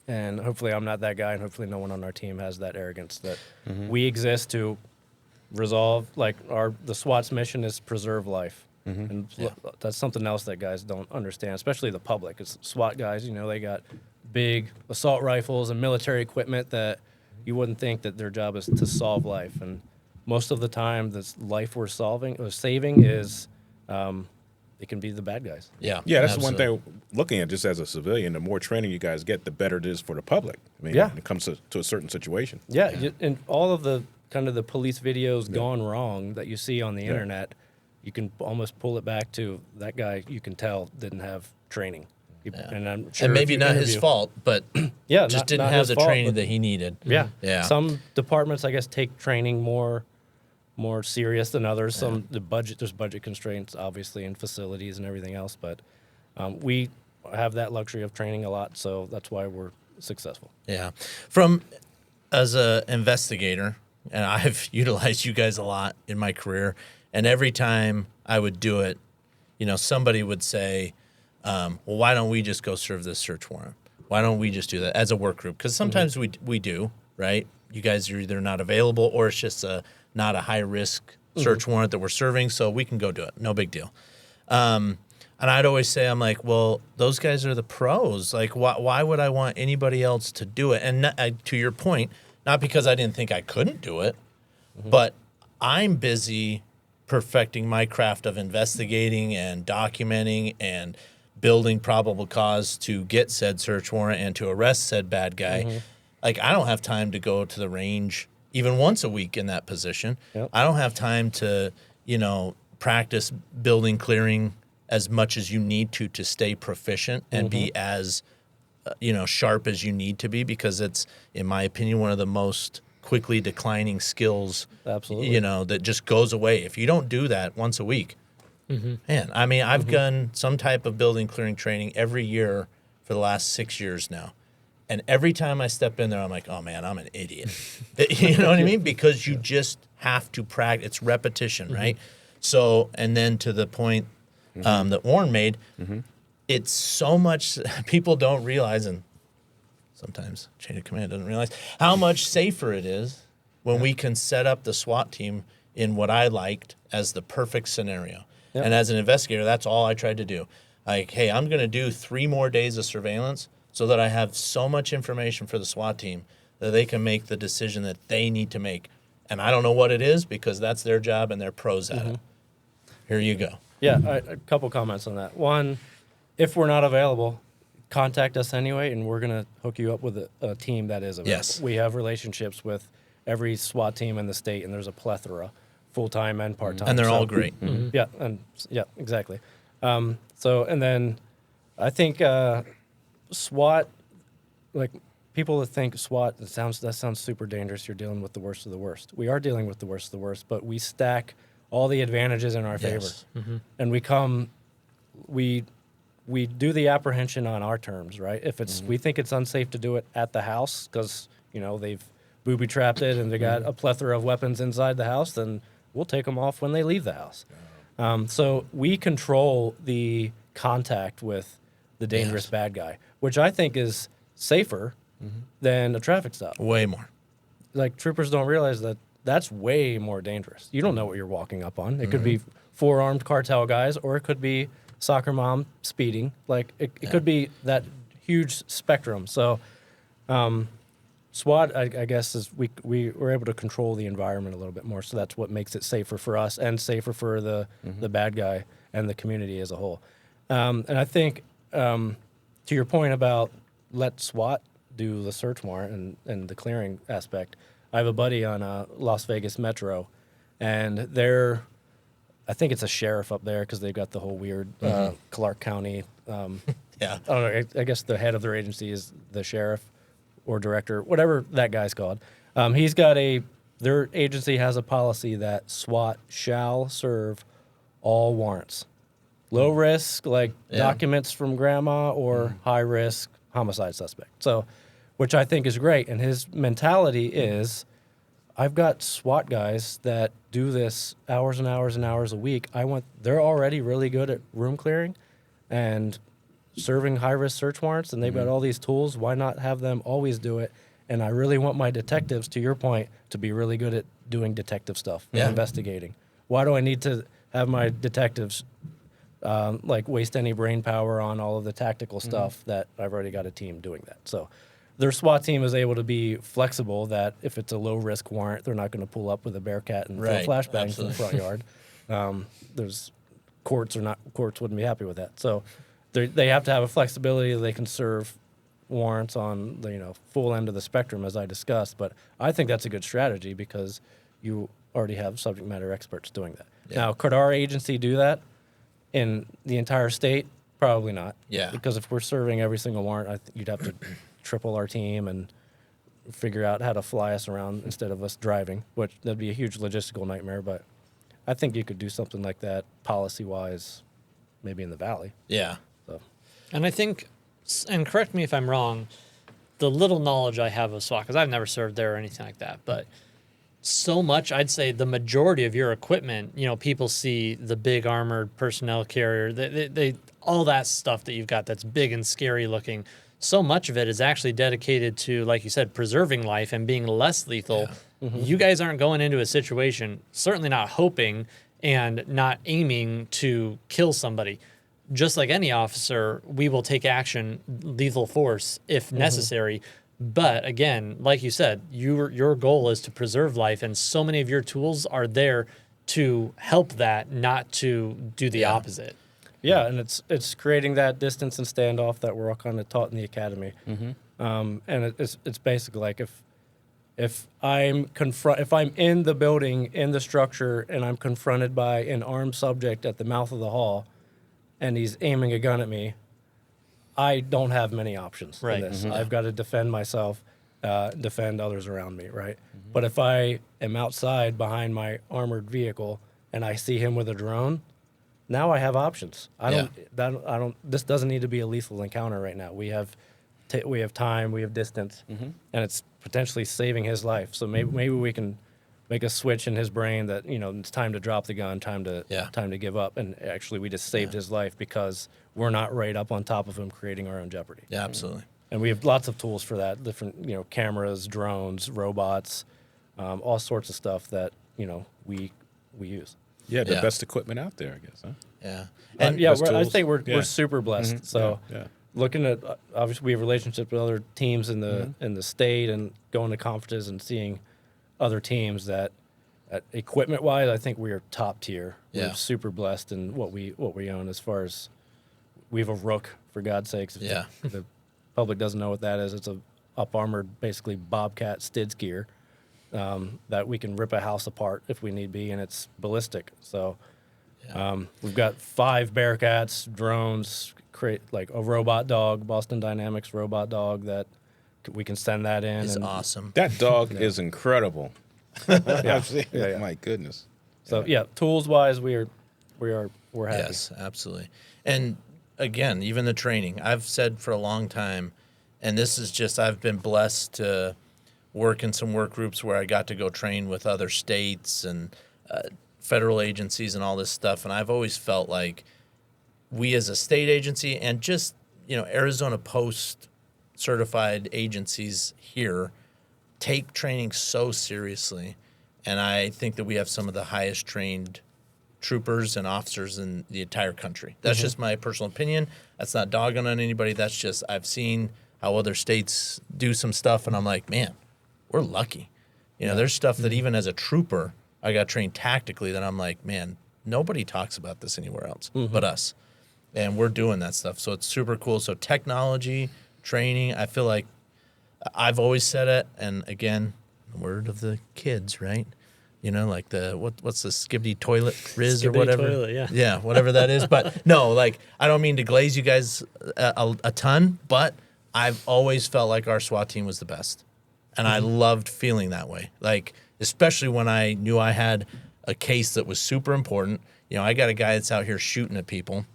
and hopefully I'm not that guy, and hopefully no one on our team has that arrogance that we exist to resolve, like the SWAT's mission is preserve life. And that's something else that guys don't understand, especially the public. It's SWAT guys, they got big assault rifles and military equipment that you wouldn't think that their job is to solve life. And most of the time, this life we're saving is, it can be the bad guys. Yeah, that's one thing looking at just as a civilian, the more training you guys get, the better it is for the public. I mean, when it comes to a certain situation. And all of the kind of the police videos gone wrong that you see on the internet, you can almost pull it back to that guy, you can tell, didn't have training. And I'm and maybe not his fault, but yeah, just didn't not have his the fault, training but- that he needed. Yeah. Yeah. Some departments, I guess, take training more serious than others. There's budget constraints, obviously, in facilities and everything else. But we have that luxury of training a lot, so that's why we're successful. Yeah. As a investigator, and I've utilized you guys a lot in my career, and every time I would do it, somebody would say, well, why don't we just go serve this search warrant? Why don't we just do that as a work group? Because sometimes we do, right? You guys are either not available or it's just not a high-risk search warrant that we're serving, so we can go do it. No big deal. And I'd always say, I'm like, well, those guys are the pros. Like, why would I want anybody else to do it? And to your point, not because I didn't think I couldn't do it, but I'm busy perfecting my craft of investigating and documenting and building probable cause to get said search warrant and to arrest said bad guy. Like, I don't have time to go to the range even once a week in that position. Yep. I don't have time to, practice building, clearing as much as you need to stay proficient and be as, sharp as you need to be, because it's, in my opinion, one of the most quickly declining skills, Absolutely. That just goes away. If you don't do that once a week, man, I mean, I've done some type of building clearing training every year for the last 6 years now. And every time I step in there, I'm like, oh, man, I'm an idiot. You know what I mean? Because you just have to practice. It's repetition, right? So, and then to the point that Warren made, it's so much people don't realize, and sometimes chain of command doesn't realize, how much safer it is when we can set up the SWAT team in what I liked as the perfect scenario. Yep. And as an investigator, that's all I tried to do. Like, hey, I'm going to do 3 more days of surveillance so that I have so much information for the SWAT team that they can make the decision that they need to make. And I don't know what it is, because that's their job and they're pros at it. Here you go. Yeah, a couple comments on that. One, if we're not available, contact us anyway, and we're going to hook you up with a team that is available. Yes. We have relationships with every SWAT team in the state, and there's a plethora, full-time and part-time. And they're all great. Yeah, exactly. And then I think SWAT, like, people that think SWAT, that sounds super dangerous. You're dealing with the worst of the worst. We are dealing with the worst of the worst, but we stack all the advantages in our favor, and we do the apprehension on our terms, right? If it's we think it's unsafe to do it at the house because they've booby trapped it and they got a plethora of weapons inside the house, then we'll take them off when they leave the house. So we control the contact with the dangerous bad guy, which I think is safer than a traffic stop. Way more. Like, troopers don't realize that that's way more dangerous. You don't know what you're walking up on. It could be 4 armed cartel guys, or it could be soccer mom speeding. Like, it could be that huge spectrum. So SWAT, I guess, is we were able to control the environment a little bit more. So that's what makes it safer for us and safer for the bad guy and the community as a whole. And I think, to your point about let SWAT do the search warrant and the clearing aspect, I have a buddy on Las Vegas Metro, and I think it's a sheriff up there because they've got the whole weird Clark County. Yeah. I don't know. I guess the head of their agency is the sheriff or director, whatever that guy's called. He's got their agency has a policy that SWAT shall serve all warrants. Low risk, like documents from grandma, or high risk homicide suspect. So, which I think is great. And his mentality is, I've got SWAT guys that do this hours and hours and hours a week. They're already really good at room clearing and serving high-risk search warrants, and they've got all these tools. Why not have them always do it? And I really want my detectives, to your point, to be really good at doing detective stuff, investigating. Why do I need to have my detectives waste any brain power on all of the tactical stuff that I've already got a team doing that? So their SWAT team is able to be flexible, that if it's a low-risk warrant, they're not going to pull up with a Bearcat and throw flashbangs in the front yard. There's courts wouldn't be happy with that. So they have to have a flexibility that they can serve warrants on the full end of the spectrum, as I discussed. But I think that's a good strategy because you already have subject matter experts doing that. Yeah. Now, could our agency do that in the entire state? Probably not. Yeah. Because if we're serving every single warrant, I think you'd have to triple our team and figure out how to fly us around instead of us driving, which that'd be a huge logistical nightmare. But I think you could do something like that policy-wise, maybe in the Valley. Yeah. So. And I think, and correct me if I'm wrong, the little knowledge I have of SWAT, because I've never served there or anything like that, but so much, I'd say the majority of your equipment, people see the big armored personnel carrier, they all that stuff that you've got that's big and scary looking. So much of it is actually dedicated to, like you said, preserving life and being less lethal. Yeah. Mm-hmm. You guys aren't going into a situation, certainly not hoping and not aiming to kill somebody. Just like any officer, we will take action, lethal force, if necessary. But again, like you said, your goal is to preserve life, and so many of your tools are there to help that, not to do the opposite. Yeah, and it's creating that distance and standoff that we're all kind of taught in the academy. And it's basically like if I'm in the building, in the structure, and I'm confronted by an armed subject at the mouth of the hall, and he's aiming a gun at me, I don't have many options in this. I've got to defend myself, defend others around me, right? But if I am outside behind my armored vehicle and I see him with a drone, now I have options. This doesn't need to be a lethal encounter right now. We have time, we have distance, and it's potentially saving his life. So maybe we can make a switch in his brain that it's time to drop the gun, time to give up, and actually we just saved his life because we're not right up on top of him creating our own jeopardy. Yeah, absolutely. And we have lots of tools for that, different cameras, drones, robots, all sorts of stuff that we use. Yeah, the best equipment out there, I guess. Huh? Yeah, and I think we're super blessed. So looking at obviously we have relationships with other teams in the state and going to conferences and seeing other teams that equipment wise, I think we are top tier. Yeah. We're super blessed in what we own as far as we have a Rook, for God's sakes. If the public doesn't know what that is, it's a up armored, basically Bobcat skid steer that we can rip a house apart if we need be, and it's ballistic. So we've got 5 Bearcats, drones, like a robot dog, Boston Dynamics robot dog that we can send that in. It's awesome. That dog is incredible. Yeah. My goodness. So tools wise, we're happy. Yes, absolutely. And again, even the training, I've said for a long time, and this is just, I've been blessed to work in some work groups where I got to go train with other states and federal agencies and all this stuff. And I've always felt like we as a state agency and just, Arizona Post certified agencies here take training so seriously. And I think that we have some of the highest trained troopers and officers in the entire country. That's just my personal opinion. That's not dogging on anybody. That's just, I've seen how other states do some stuff, and I'm like, man, we're lucky. There's stuff that even as a trooper, I got trained tactically that I'm like, man, nobody talks about this anywhere else but us. And we're doing that stuff. So it's super cool. So technology, training, I feel like I've always said it, and again, word of the kids, right? Like the what's the Skibidi toilet Riz or whatever. Toilet, yeah, whatever that is. But no, like I don't mean to glaze you guys a ton, but I've always felt like our SWAT team was the best, and I loved feeling that way. Like especially when I knew I had a case that was super important. I got a guy that's out here shooting at people,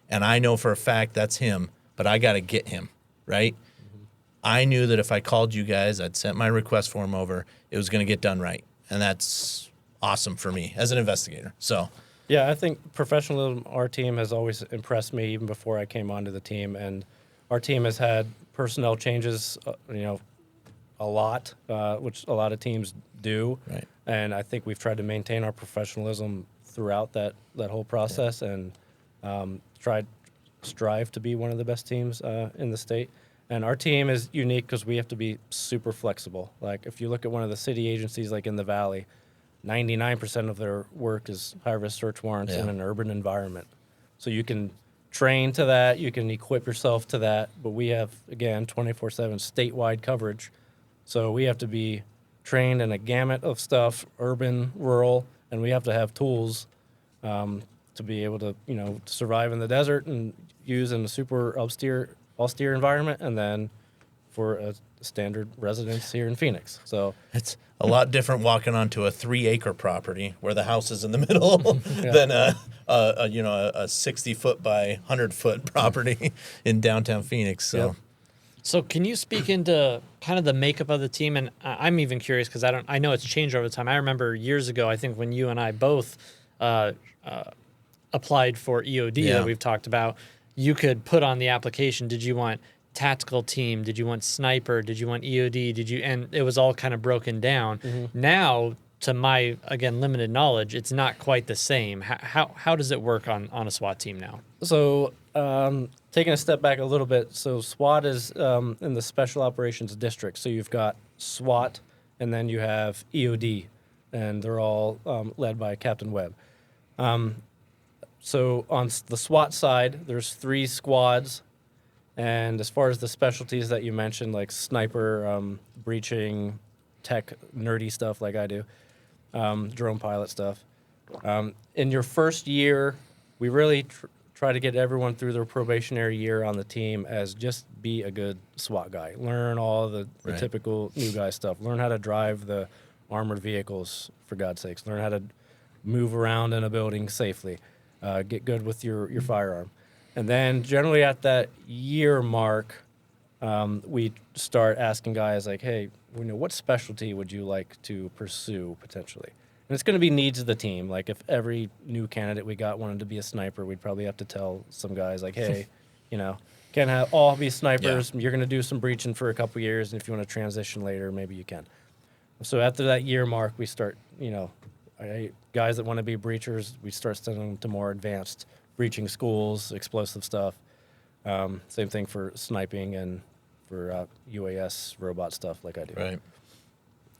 and I know for a fact that's him, but I got to get him right. I knew that if I called you guys, I'd sent my request form over, it was going to get done right. And that's awesome for me as an investigator. So, yeah, I think professionalism, our team has always impressed me even before I came onto the team. And our team has had personnel changes, a lot, which a lot of teams do. Right. And I think we've tried to maintain our professionalism throughout that whole process and strive to be one of the best teams in the state. And our team is unique because we have to be super flexible. Like if you look at one of the city agencies like in the Valley, 99% of their work is high-risk search warrants in an urban environment. So you can train to that, you can equip yourself to that, but we have, again, 24/7 statewide coverage. So we have to be trained in a gamut of stuff, urban, rural, and we have to have tools to be able to, survive in the desert and use in a super austere environment, and then for a standard residence here in Phoenix. So It's a lot different walking onto a 3-acre property where the house is in the middle than a 60-foot by 100-foot property in downtown Phoenix. So. Yep. So can you speak into kind of the makeup of the team? And I'm even curious because I know it's changed over time. I remember years ago, I think when you and I both applied for EOD that we've talked about, you could put on the application, did you want tactical team? Did you want sniper? Did you want EOD? And it was all kind of broken down. Mm-hmm. Now, to my, again, limited knowledge, it's not quite the same. How does it work on a SWAT team now? So taking a step back a little bit, so SWAT is in the Special Operations District. So you've got SWAT, and then you have EOD, and they're all led by Captain Webb. So on the SWAT side, there's 3 squads, and as far as the specialties that you mentioned, like sniper, breaching, tech, nerdy stuff like I do, drone pilot stuff. In your first year, we really try to get everyone through their probationary year on the team as just be a good SWAT guy. Learn all the typical new guy stuff. Learn how to drive the armored vehicles, for God's sakes. Learn how to move around in a building safely. Get good with your firearm. And then generally at that year mark, we start asking guys like, hey, what specialty would you like to pursue potentially? And it's going to be needs of the team. Like if every new candidate we got wanted to be a sniper, we'd probably have to tell some guys like, hey, can't all be snipers. Yeah. You're going to do some breaching for a couple years, and if you want to transition later, maybe you can. So after that year mark, we start, guys that want to be breachers, we start sending them to more advanced breaching schools, explosive stuff. Same thing for sniping and for UAS robot stuff like I do. Right.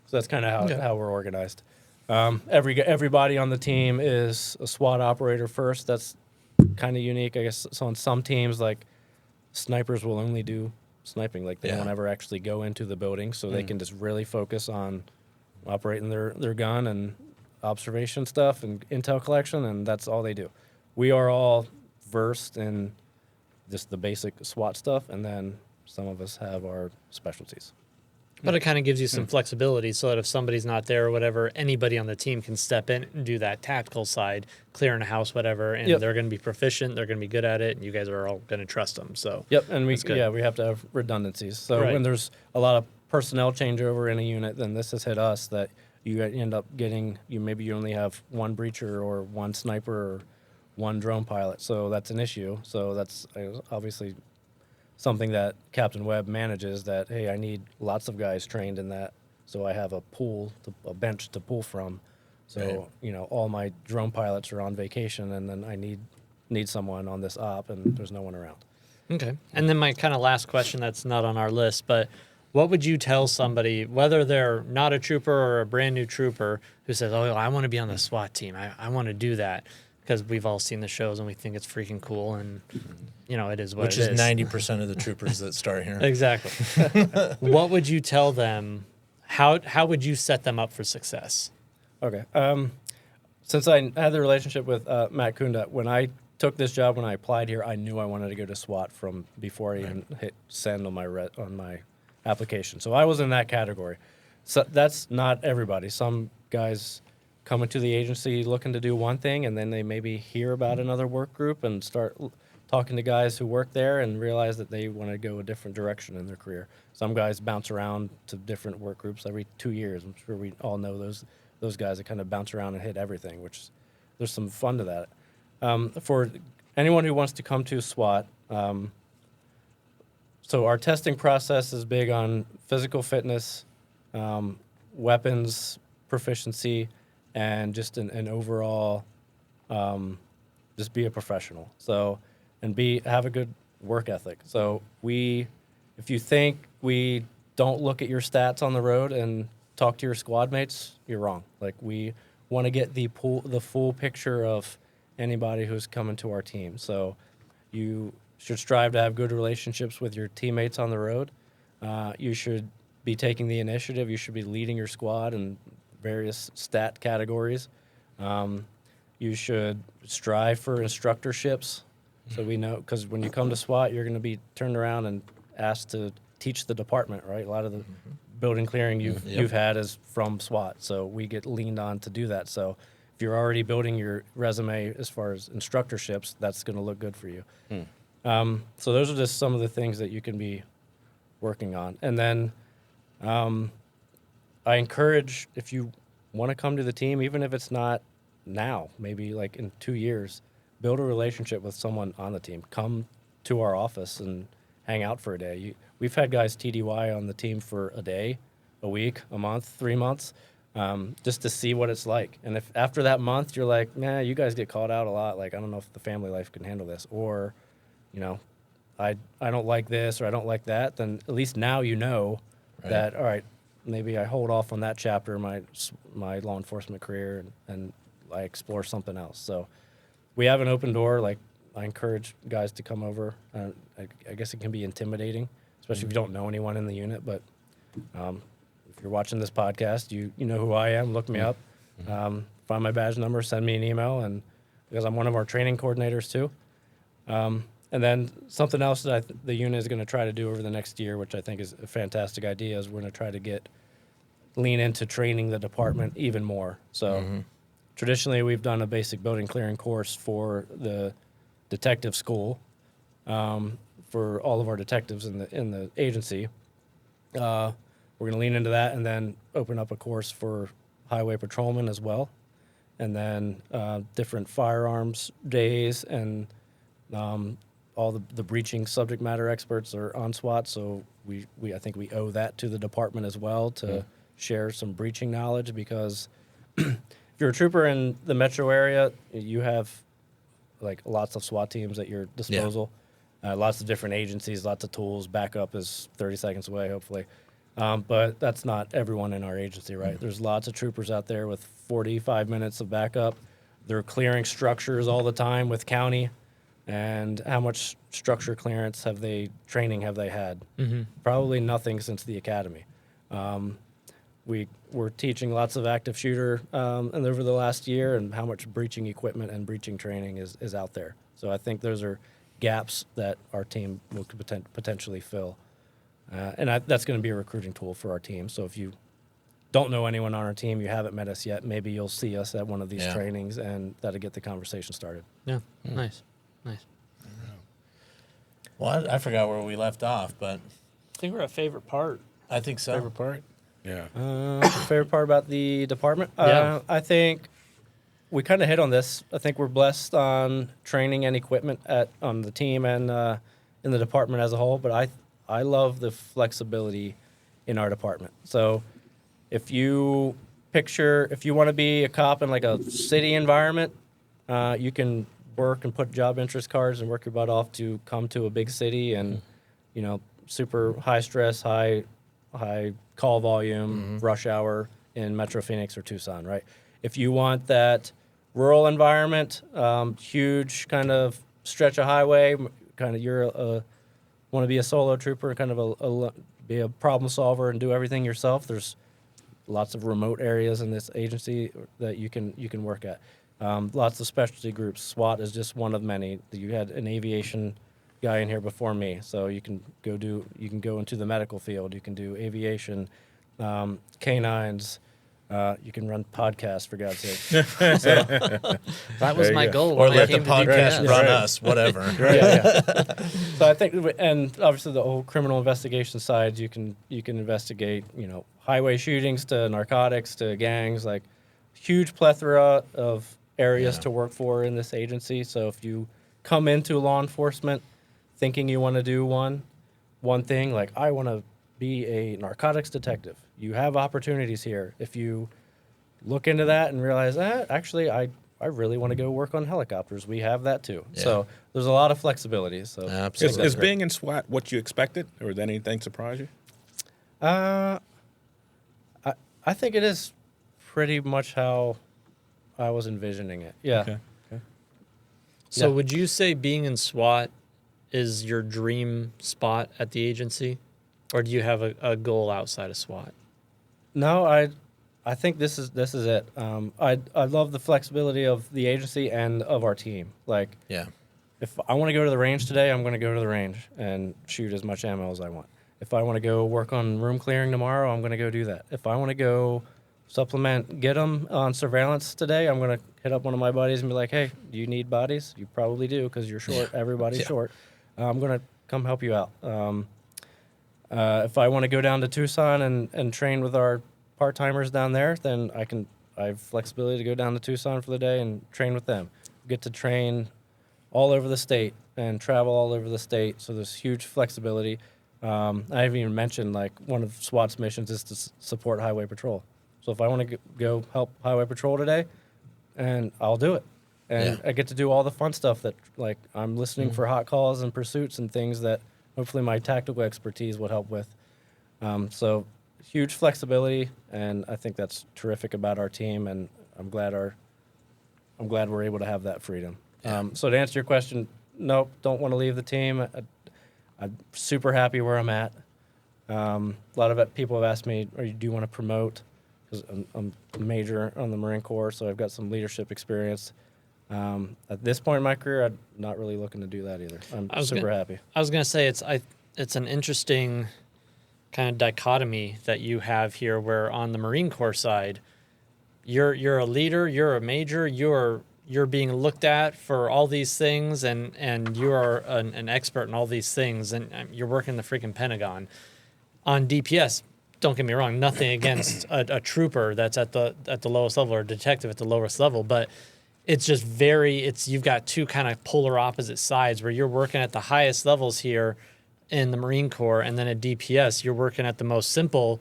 So that's kind of how we're organized. Everybody on the team is a SWAT operator first. That's kind of unique, I guess. So on some teams, like snipers will only do sniping. Like they won't ever actually go into the building, so they can just really focus on operating their gun and observation stuff and intel collection, and that's all they do. We are all versed in just the basic SWAT stuff, and then some of us have our specialties. But it kind of gives you some flexibility so that if somebody's not there or whatever, anybody on the team can step in and do that tactical side, clearing a house, whatever, and they're going to be proficient, they're going to be good at it, and you guys are all going to trust them. So and we have to have redundancies. So when there's a lot of personnel changeover in a unit, then this has hit us that you end up getting, maybe you only have one breacher or one sniper or one drone pilot. So that's an issue. So that's obviously something that Captain Webb manages, that, hey, I need lots of guys trained in that, so I have a bench to pull from. So, all my drone pilots are on vacation, and then I need someone on this op, and there's no one around. Okay. And then my kind of last question that's not on our list, but what would you tell somebody, whether they're not a trooper or a brand new trooper, who says, oh, I want to be on the SWAT team, I want to do that? Because we've all seen the shows and we think it's freaking cool, and it is what it is. Which is 90% of the troopers that start here. Exactly. What would you tell them? How would you set them up for success? Okay. Since I had the relationship with Matt Kunda, when I took this job, when I applied here, I knew I wanted to go to SWAT from before I even hit send on my application. So I was in that category. So that's not everybody. Some guys come into the agency looking to do one thing, and then they maybe hear about another work group and start talking to guys who work there and realize that they want to go a different direction in their career. Some guys bounce around to different work groups every 2 years. I'm sure we all know those guys that kind of bounce around and hit everything, which there's some fun to that. For anyone who wants to come to SWAT, so our testing process is big on physical fitness, weapons proficiency, and just an overall, just be a professional. So, and have a good work ethic. So if you think we don't look at your stats on the road and talk to your squad mates, you're wrong. Like, we want to get the full picture of anybody who's coming to our team. So you should strive to have good relationships with your teammates on the road. You should be taking the initiative. You should be leading your squad in various stat categories. You should strive for instructorships. So we know, because when you come to SWAT, you're going to be turned around and asked to teach the department, right? A lot of the building clearing you've had is from SWAT, so we get leaned on to do that. So if you're already building your resume as far as instructorships, that's going to look good for you. So those are just some of the things that you can be working on. And then I encourage, if you want to come to the team, even if it's not now, maybe like in 2 years, build a relationship with someone on the team. Come to our office and hang out for a day. We've had guys TDY on the team for a day, a week, a month, 3 months, just to see what it's like. And if after that month you're like, nah, you guys get called out a lot, like I don't know if the family life can handle this, or, you know, I don't like this or I don't like that, then at least now you know that, all right, maybe I hold off on that chapter of my law enforcement career and I explore something else. So we have an open door. Like, I encourage guys to come over. I guess it can be intimidating, especially if you don't know anyone in the unit. But if you're watching this podcast, you know who I am. Look me up. Find my badge number. Send me an email, and because I'm one of our training coordinators too. And then something else that the unit is going to try to do over the next year, which I think is a fantastic idea, is we're going to try to lean into training the department even more. So traditionally, we've done a basic building clearing course for the detective school for all of our detectives in the agency. We're going to lean into that and then open up a course for highway patrolmen as well, and then different firearms days, and all the breaching subject matter experts are on SWAT, so I think we owe that to the department as well to share some breaching knowledge, because if you're a trooper in the metro area, you have like lots of SWAT teams at your disposal, lots of different agencies, lots of tools. Backup is 30 seconds away, hopefully. But that's not everyone in our agency, right? There's lots of troopers out there with 45 minutes of backup. They're clearing structures all the time with county. And how much structure clearance training have they had? Probably nothing since the academy. We're teaching lots of active shooter and over the last year, and how much breaching equipment and breaching training is out there. So I think those are gaps that our team will potentially fill. And that's going to be a recruiting tool for our team. So if you don't know anyone on our team, you haven't met us yet, maybe you'll see us at one of these trainings, and that'll get the conversation started. Yeah, nice. Well, I forgot where we left off, but I think we're at favorite part. I think so. Favorite part? Yeah. Favorite part about the department? I think we kind of hit on this. I think we're blessed on training and equipment on the team and in the department as a whole, but I love the flexibility in our department. So if you want to be a cop in like a city environment, you can work and put job interest cards and work your butt off to come to a big city and, super high stress, high call volume, rush hour in Metro Phoenix or Tucson, right? If you want that rural environment, huge kind of stretch of highway, kind of want to be a solo trooper, kind of be a problem solver and do everything yourself, there's lots of remote areas in this agency that you can work at. Lots of specialty groups. SWAT is just one of many. You had an aviation guy in here before me, so you can go into the medical field. You can do aviation, canines. You can run podcasts, for God's sake. That was my goal. Or when I let the came to podcast DPS. run us, whatever. So I think, and obviously the whole criminal investigation side, you can investigate, highway shootings to narcotics to gangs, like huge plethora of areas to work for in this agency. So if you come into law enforcement thinking you want to do one thing, like I want to be a narcotics detective, you have opportunities here. If you look into that and realize, actually, I really want to go work on helicopters, we have that too. Yeah. So there's a lot of flexibility. So absolutely. Is being in SWAT what you expected, or did anything surprise you? I think it is pretty much how I was envisioning it. Yeah. Okay. So would you say being in SWAT is your dream spot at the agency? Or do you have a goal outside of SWAT? No, I think this is it. I love the flexibility of the agency and of our team. Like, Yeah. if I want to go to the range today, I'm going to go to the range and shoot as much ammo as I want. If I want to go work on room clearing tomorrow, I'm going to go do that. If I want to go get them on surveillance today, I'm going to hit up one of my buddies and be like, hey, do you need bodies? You probably do because you're short. Yeah. Everybody's Yeah. short. I'm going to come help you out. If I want to go down to Tucson and train with our part-timers down there, then I have flexibility to go down to Tucson for the day and train with them. Get to train all over the state and travel all over the state, so there's huge flexibility. I haven't even mentioned, like, one of SWAT's missions is to support highway patrol. So if I want to go help highway patrol today, and I'll do it. And I get to do all the fun stuff that, like, I'm listening for hot calls and pursuits and things that hopefully my tactical expertise would help with. So huge flexibility, and I think that's terrific about our team, and I'm glad we're able to have that freedom. So to answer your question, nope, don't want to leave the team. I'm super happy where I'm at. A lot of people have asked me, do you want to promote? Because I'm a major on the Marine Corps, so I've got some leadership experience. At this point in my career, I'm not really looking to do that either. I'm super happy. I was gonna say it's an interesting kind of dichotomy that you have here, where on the Marine Corps side, you're a leader, you're a major, you're being looked at for all these things, and you are an expert in all these things, and you're working the freaking Pentagon. On DPS, don't get me wrong, nothing against a trooper that's at the lowest level or a detective at the lowest level, but it's just you've got two kind of polar opposite sides, where you're working at the highest levels here in the Marine Corps, and then at DPS, you're working at the most simple,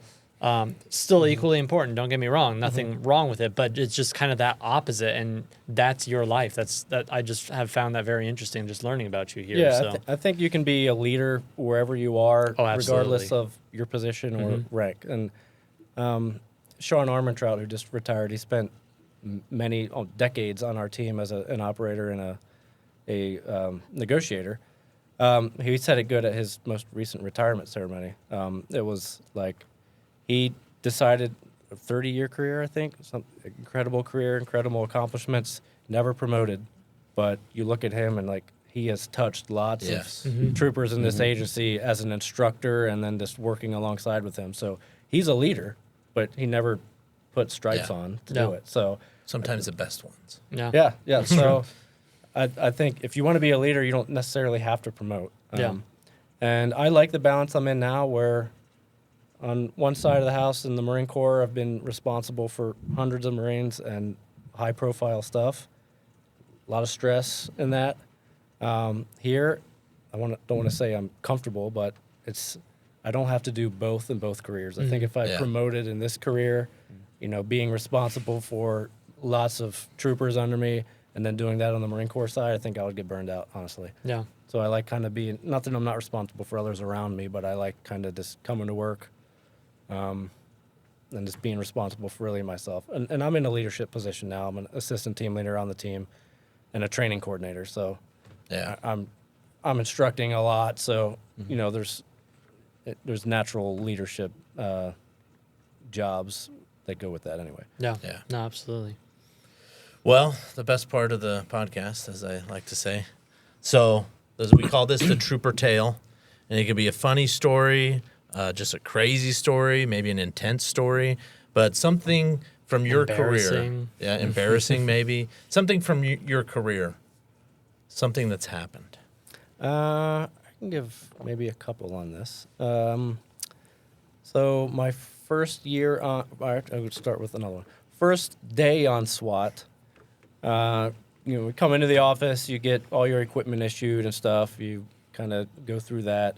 still equally important. Don't get me wrong, nothing wrong with it, but it's just kind of that opposite, and that's your life. That I just have found that very interesting, just learning about you here. Yeah, so. I think you can be a leader wherever you are, regardless of your position or rank. And Sean Armentrout, who just retired, he spent many decades on our team as an operator and a negotiator. He said it good at his most recent retirement ceremony. It was like he decided a 30-year career, I think, some incredible career, incredible accomplishments, never promoted. But you look at him and, like, he has touched lots of troopers in this agency as an instructor and then just working alongside with him. So he's a leader, but he never put stripes on to do it. So Sometimes the best ones. Yeah. So I think if you want to be a leader, you don't necessarily have to promote. And I like the balance I'm in now, where on one side of the house in the Marine Corps, I've been responsible for hundreds of Marines and high-profile stuff. A lot of stress in that. Here, don't want to say I'm comfortable, but I don't have to do both in both careers. I think if I promoted in this career, being responsible for lots of troopers under me, and then doing that on the Marine Corps side, I think I would get burned out, honestly. Yeah. So I like kind of being, not that I'm not responsible for others around me, but I like kind of just coming to work and just being responsible for really myself. And I'm in a leadership position now. I'm an assistant team leader on the team and a training coordinator. So I'm instructing a lot. So, there's natural leadership jobs that go with that anyway. Yeah. No, absolutely. Well, the best part of the podcast, as I like to say. So we call this the Trooper Tale, and it could be a funny story, just a crazy story, maybe an intense story, but something from your career. Yeah, embarrassing maybe. Something from your career, something that's happened. I can give maybe a couple on this. So my first year on, I would start with another one. First day on SWAT. We come into the office, you get all your equipment issued and stuff. You kind of go through that.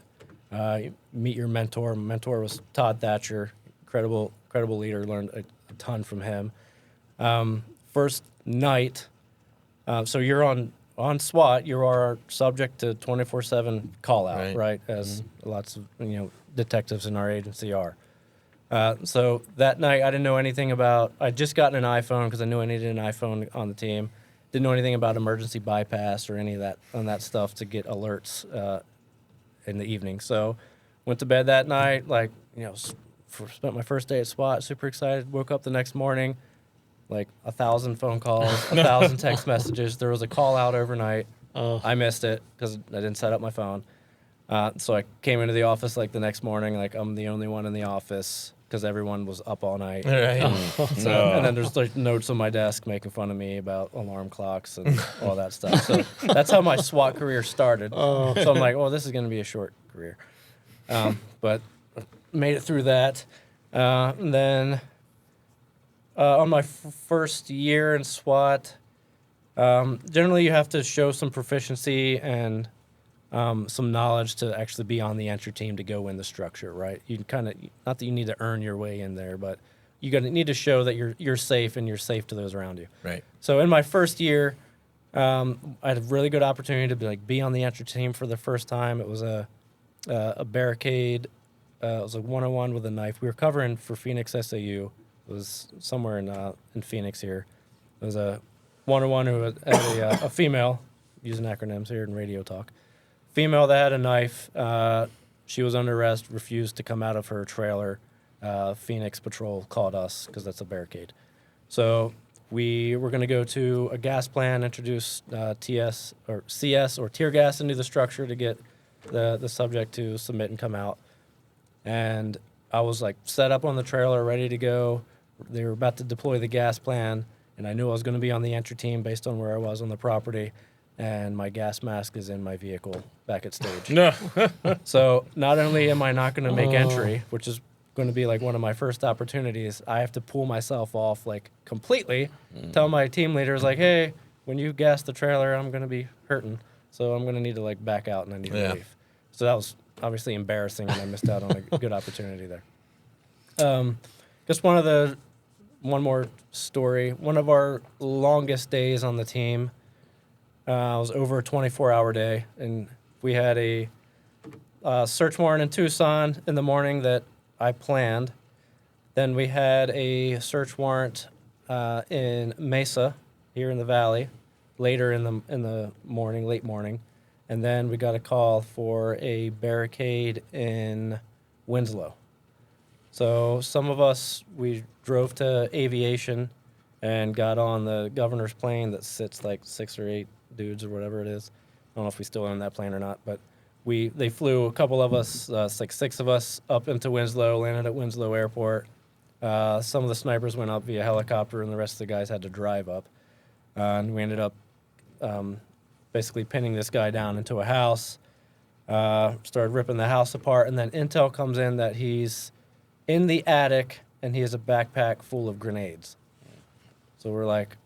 You meet your mentor. My mentor was Todd Thatcher, incredible leader. Learned a ton from him. First night, so you're on SWAT. You are subject to 24/7 call out, right? As lots of detectives in our agency are. So that night, I didn't know anything about. I'd just gotten an iPhone because I knew I needed an iPhone on the team. Didn't know anything about emergency bypass or any of that stuff to get alerts in the evening. So went to bed that night, spent my first day at SWAT, super excited. Woke up the next morning, like 1,000 phone calls, 1,000 text messages. There was a call out overnight. I missed it because I didn't set up my phone. So I came into the office like the next morning, like I'm the only one in the office because everyone was up all night. Right. And then there's like notes on my desk making fun of me about alarm clocks and all that stuff. So that's how my SWAT career started. So I'm like, well, this is going to be a short career. But made it through that. And then on my first year in SWAT, generally you have to show some proficiency and some knowledge to actually be on the entry team to go in the structure, right? You kind of, not that you need to earn your way in there, but you need to show that you're safe and you're safe to those around you. Right. So in my first year, I had a really good opportunity to be on the entry team for the first time. It was a barricade. It was a 101 with a knife. We were covering for Phoenix SAU. It was somewhere in Phoenix here. It was a 101 who had a female, using acronyms here in radio talk. Female that had a knife. She was under arrest, refused to come out of her trailer. Phoenix Patrol called us because that's a barricade. So we were going to go to a gas plant, introduce TS or CS or tear gas into the structure to get the subject to submit and come out. And I was like set up on the trailer, ready to go. They were about to deploy the gas plan, and I knew I was going to be on the entry team based on where I was on the property. And my gas mask is in my vehicle back at stage. No. So not only am I not going to make entry, which is going to be like one of my first opportunities, I have to pull myself off like completely, tell my team leaders like, hey, when you gas the trailer, I'm going to be hurting. So I'm going to need to like back out and I need to leave. So that was obviously embarrassing and I missed out on a good opportunity there. Just one more story. One of our longest days on the team, it was over a 24-hour day, and we had a search warrant in Tucson in the morning that I planned. Then we had a search warrant in Mesa here in the valley later in the morning, late morning, and then we got a call for a barricade in Winslow. So some of us, we drove to Aviation and got on the governor's plane that sits like 6 or 8 dudes or whatever it is. I don't know if we still own that plane or not, but they flew a couple of us, like 6 of us, up into Winslow, landed at Winslow Airport. Some of the snipers went up via helicopter, and the rest of the guys had to drive up. And we ended up basically pinning this guy down into a house, started ripping the house apart, and then intel comes in that he's in the attic, and he has a backpack full of grenades. So we're like,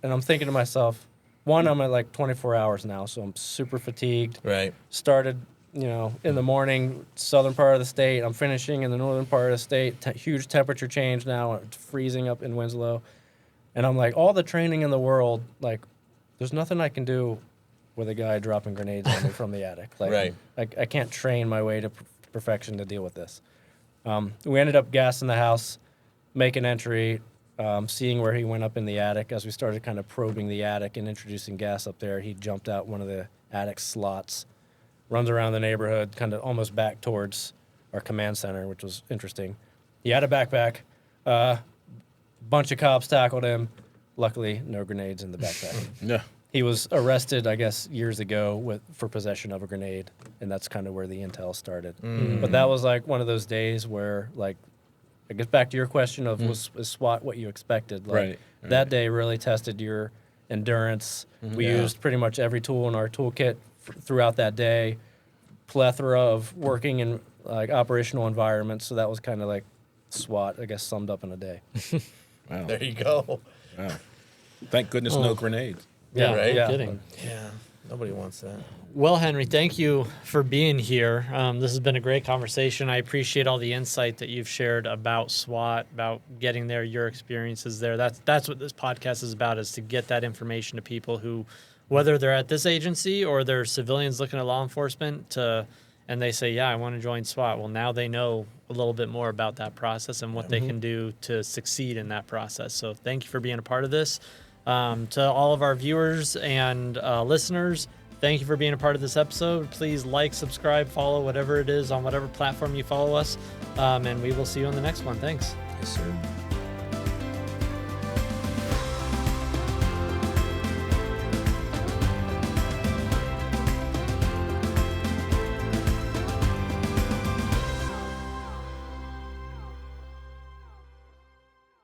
and I'm thinking to myself, one, I'm at like 24 hours now, so I'm super fatigued. Right. Started, in the morning, southern part of the state. I'm finishing in the northern part of the state. Huge temperature change now. It's freezing up in Winslow. And I'm like, all the training in the world, like, there's nothing I can do with a guy dropping grenades on me from the attic. Like, right. I can't train my way to perfection to deal with this. We ended up gassing the house, making entry, seeing where he went up in the attic. As we started kind of probing the attic and introducing gas up there, he jumped out one of the attic slots, runs around the neighborhood, kind of almost back towards our command center, which was interesting. He had a backpack. Bunch of cops tackled him. Luckily, no grenades in the backpack. Yeah. He was arrested, I guess, years ago for possession of a grenade, and that's kind of where the intel started. But that was like one of those days where, like, I guess back to your question of was SWAT what you expected? Like, Right. That day really tested your endurance. We used pretty much every tool in our toolkit throughout that day. Plethora of working in like operational environments. So that was kind of like SWAT, I guess, summed up in a day. Wow. There you go. Wow. Thank goodness no grenades. Yeah, right? no kidding. Yeah. Nobody wants that. Well, Henry, thank you for being here. This has been a great conversation. I appreciate all the insight that you've shared about SWAT, about getting there, your experiences there. That's what this podcast is about, is to get that information to people who, whether they're at this agency or they're civilians looking at law enforcement, and they say, yeah, I want to join SWAT. Well, now they know a little bit more about that process and what they can do to succeed in that process. So thank you for being a part of this. To all of our viewers and listeners, Thank you for being a part of this episode. Please like, subscribe, follow, whatever it is on whatever platform you follow us. And we will see you on the next one. Thanks. Yes, sir.